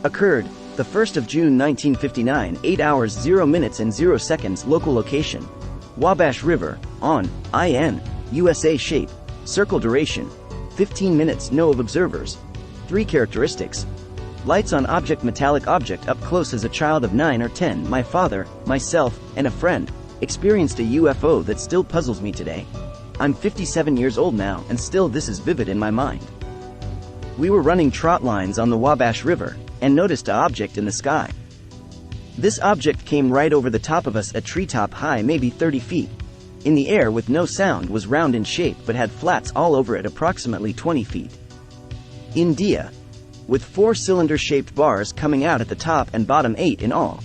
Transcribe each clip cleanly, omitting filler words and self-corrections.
Occurred, the 1st of June 1959, 8 hours 0 minutes and 0 seconds. Local location: Wabash River, on, IN, USA. Shape, circle. Duration: 15 minutes. No of observers. 3 characteristics: lights on object. Metallic object. Up close as a child of 9 or 10. My father, myself, and a friend experienced a UFO that still puzzles me today. I'm 57 years old now, and still this is vivid in my mind. We were running trot lines on the Wabash River, and noticed an object in the sky. This object came right over the top of us, a treetop high, maybe 30 feet. In the air with no sound, was round in shape but had flats all over it, approximately 20 feet. India. With 4 cylinder-shaped bars coming out at the top and bottom, 8 in all.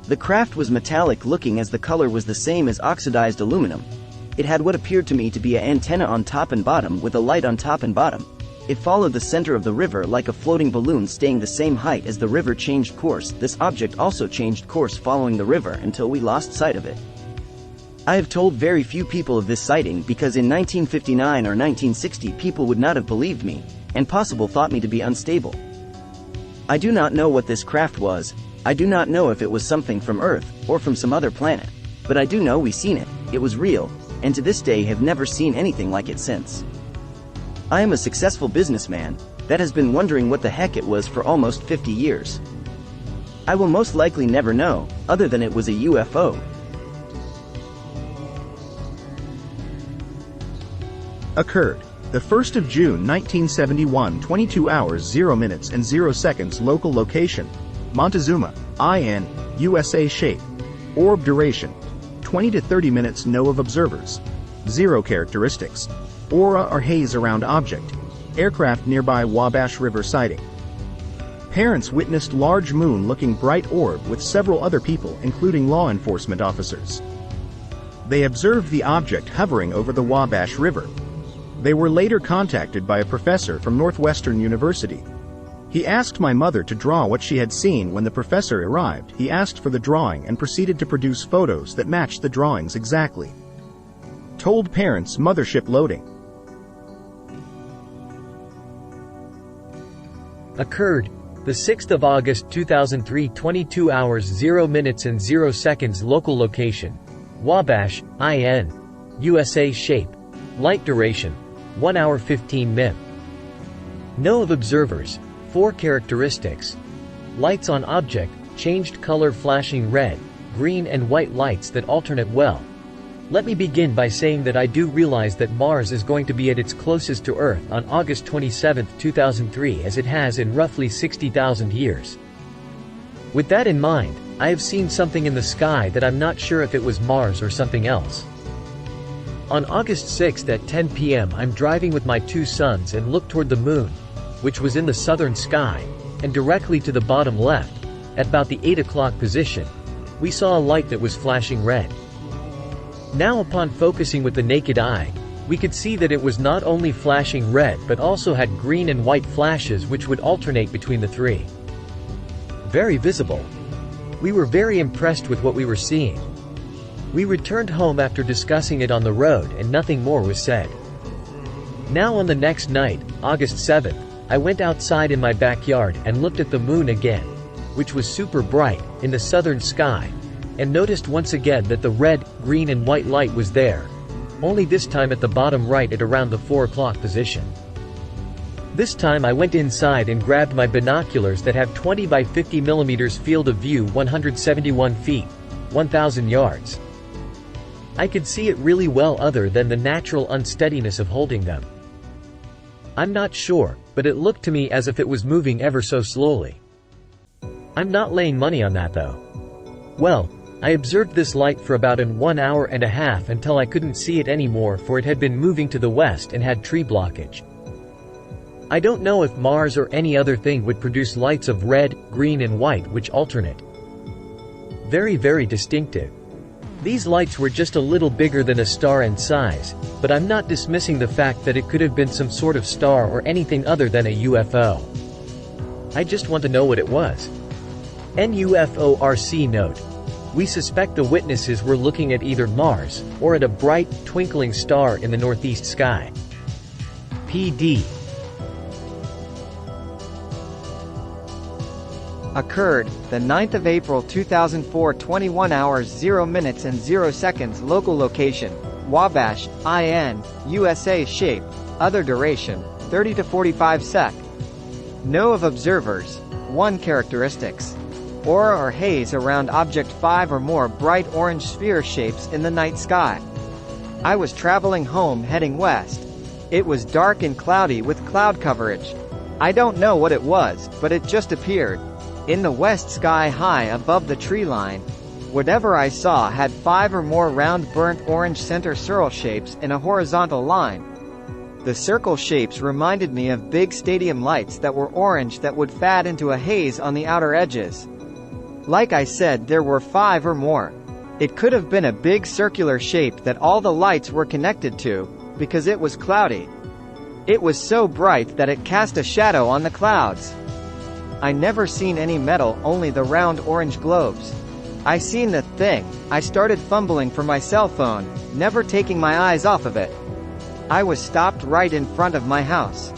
The craft was metallic looking, as the color was the same as oxidized aluminum. It had what appeared to me to be an antenna on top and bottom, with a light on top and bottom. It followed the center of the river like a floating balloon, staying the same height as the river changed course. This object also changed course following the river until we lost sight of it. I have told very few people of this sighting because in 1959 or 1960 people would not have believed me, and possible thought me to be unstable. I do not know what this craft was. I do not know if it was something from Earth or from some other planet, but I do know we seen it, it was real, and to this day have never seen anything like it since. I am a successful businessman that has been wondering what the heck it was for almost 50 years. I will most likely never know, other than it was a UFO. Occurred, the 1st of June 1971, 22 hours 0 minutes and 0 seconds. Local location: Montezuma, IN, USA. Shape, orb. Duration: 20 to 30 minutes. No of observers. 0 characteristics: aura or haze around object. Aircraft nearby. Wabash River sighting. Parents witnessed large moon-looking bright orb with several other people, including law enforcement officers. They observed the object hovering over the Wabash River. They were later contacted by a professor from Northwestern University. He asked my mother to draw what she had seen. When the professor arrived, he asked for the drawing and proceeded to produce photos that matched the drawings exactly. Told parents. Mothership loading. Occurred, the 6th of August 2003, 22 hours 0 minutes and 0 seconds. Local location: Wabash, IN, USA. Shape, light. Duration: 1 hour 15 min. No of observers. 4 characteristics: lights on object, changed color, flashing red, green and white lights that alternate well. Let me begin by saying that I do realize that Mars is going to be at its closest to Earth on August 27, 2003, as it has in roughly 60,000 years. With that in mind, I have seen something in the sky that I'm not sure if it was Mars or something else. On August 6 at 10 p.m. I'm driving with my 2 sons and look toward the moon, which was in the southern sky, and directly to the bottom left, at about the 8 o'clock position, we saw a light that was flashing red. Now upon focusing with the naked eye, we could see that it was not only flashing red but also had green and white flashes which would alternate between the 3. Very visible. We were very impressed with what we were seeing. We returned home after discussing it on the road and nothing more was said. Now on the next night, August 7th, I went outside in my backyard and looked at the moon again, which was super bright, in the southern sky, and noticed once again that the red, green and white light was there, only this time at the bottom right at around the 4 o'clock position. This time I went inside and grabbed my binoculars that have 20 by 50 mm field of view, 171 feet, 1,000 yards. I could see it really well other than the natural unsteadiness of holding them. I'm not sure, but it looked to me as if it was moving ever so slowly. I'm not laying money on that though. Well, I observed this light for about 1 hour and a half until I couldn't see it anymore, for it had been moving to the west and had tree blockage. I don't know if Mars or any other thing would produce lights of red, green and white which alternate. Very, very distinctive. These lights were just a little bigger than a star in size, but I'm not dismissing the fact that it could have been some sort of star or anything other than a UFO. I just want to know what it was. NUFORC note. We suspect the witnesses were looking at either Mars, or at a bright, twinkling star in the northeast sky. PD. Occurred, the 9th of April 2004, 21 hours 0 minutes and 0 seconds. Local location, Wabash, IN, USA. Shape, other duration, 30 to 45 sec. No of observers. 1 characteristics. Aura or haze around object. 5 or more bright orange sphere shapes in the night sky. I was traveling home heading west. It was dark and cloudy with cloud coverage. I don't know what it was, but it just appeared. In the west sky high above the tree line. Whatever I saw had 5 or more round burnt orange center circle shapes in a horizontal line. The circle shapes reminded me of big stadium lights that were orange that would fade into a haze on the outer edges. Like I said, there were 5 or more. It could have been a big circular shape that all the lights were connected to, because it was cloudy. It was so bright that it cast a shadow on the clouds. I never seen any metal, only the round orange globes. I seen the thing. I started fumbling for my cell phone, never taking my eyes off of it. I was stopped right in front of my house.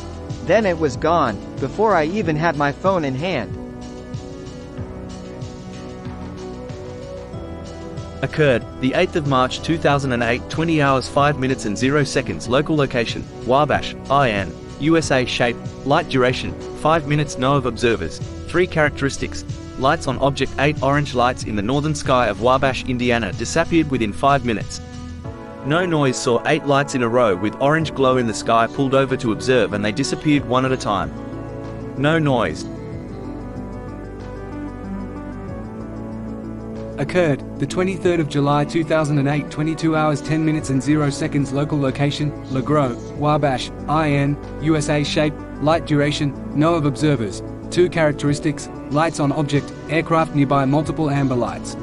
Then it was gone, before I even had my phone in hand. Occurred, the 8th of March 2008, 20 hours 5 minutes and 0 seconds. Local location, Wabash, IN, USA. Shape, light duration, 5 minutes. No of observers. 3 characteristics. Lights on object. 8 orange lights in the northern sky of Wabash, Indiana disappeared within 5 minutes. No noise. Saw 8 lights in a row with orange glow in the sky. Pulled over to observe and they disappeared one at a time. No noise. Occurred, the 23rd of July 2008, 22 hours 10 minutes and 0 seconds. Local location, LaGros, Wabash, IN, USA. Shape, light duration, no of observers. 2 characteristics, lights on object, aircraft nearby. Multiple amber lights.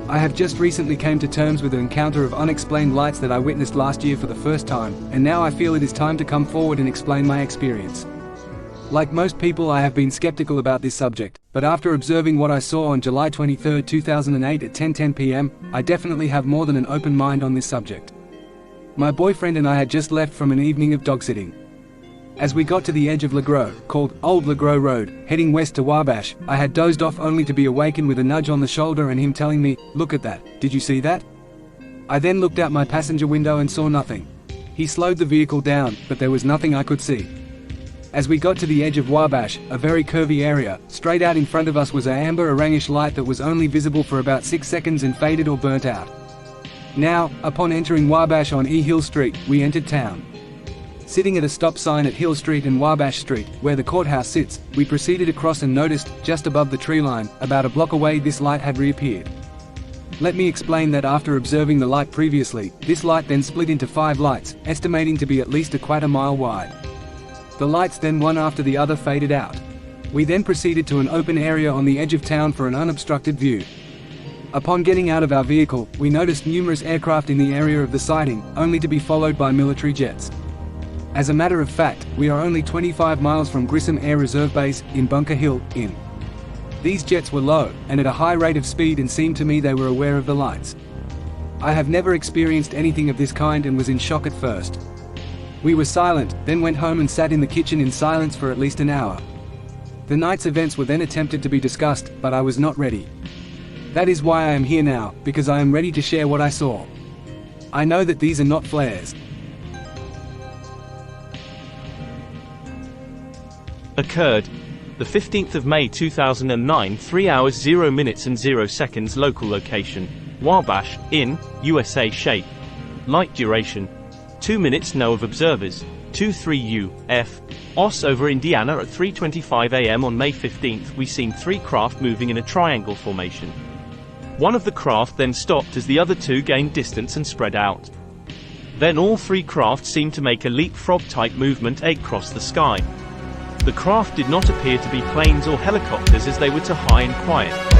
I have just recently came to terms with an encounter of unexplained lights that I witnessed last year for the first time, and now I feel it is time to come forward and explain my experience. Like most people, I have been skeptical about this subject, but after observing what I saw on July 23, 2008 at 10:10 p.m., I definitely have more than an open mind on this subject. My boyfriend and I had just left from an evening of dog-sitting. As we got to the edge of LaGros, called Old LaGros Road, heading west to Wabash, I had dozed off only to be awakened with a nudge on the shoulder and him telling me, "Look at that, did you see that?" I then looked out my passenger window and saw nothing. He slowed the vehicle down, but there was nothing I could see. As we got to the edge of Wabash, a very curvy area, straight out in front of us was an amber orangish light that was only visible for about 6 seconds and faded or burnt out. Now, upon entering Wabash on E Hill Street, we entered town. Sitting at a stop sign at Hill Street and Wabash Street, where the courthouse sits, we proceeded across and noticed, just above the tree line, about a block away, this light had reappeared. Let me explain that after observing the light previously, this light then split into 5 lights, estimating to be at least a quarter mile wide. The lights then one after the other faded out. We then proceeded to an open area on the edge of town for an unobstructed view. Upon getting out of our vehicle, we noticed numerous aircraft in the area of the sighting, only to be followed by military jets. As a matter of fact, we are only 25 miles from Grissom Air Reserve Base, in Bunker Hill, in. These jets were low, and at a high rate of speed, and seemed to me they were aware of the lights. I have never experienced anything of this kind and was in shock at first. We were silent, then went home and sat in the kitchen in silence for at least an hour. The night's events were then attempted to be discussed, but I was not ready. That is why I am here now, because I am ready to share what I saw. I know that these are not flares. Occurred, the 15th of May 2009, 3 hours 0 minutes and 0 seconds. Local location, Wabash, in, USA. Shape, light duration, 2 minutes. No of observers. 23 UF. OS over Indiana at 3:25 a.m. on May 15th. We seen 3 craft moving in a triangle formation. One of the craft then stopped as the other 2 gained distance and spread out. Then all 3 craft seemed to make a leapfrog-type movement across the sky. The craft did not appear to be planes or helicopters as they were too high and quiet.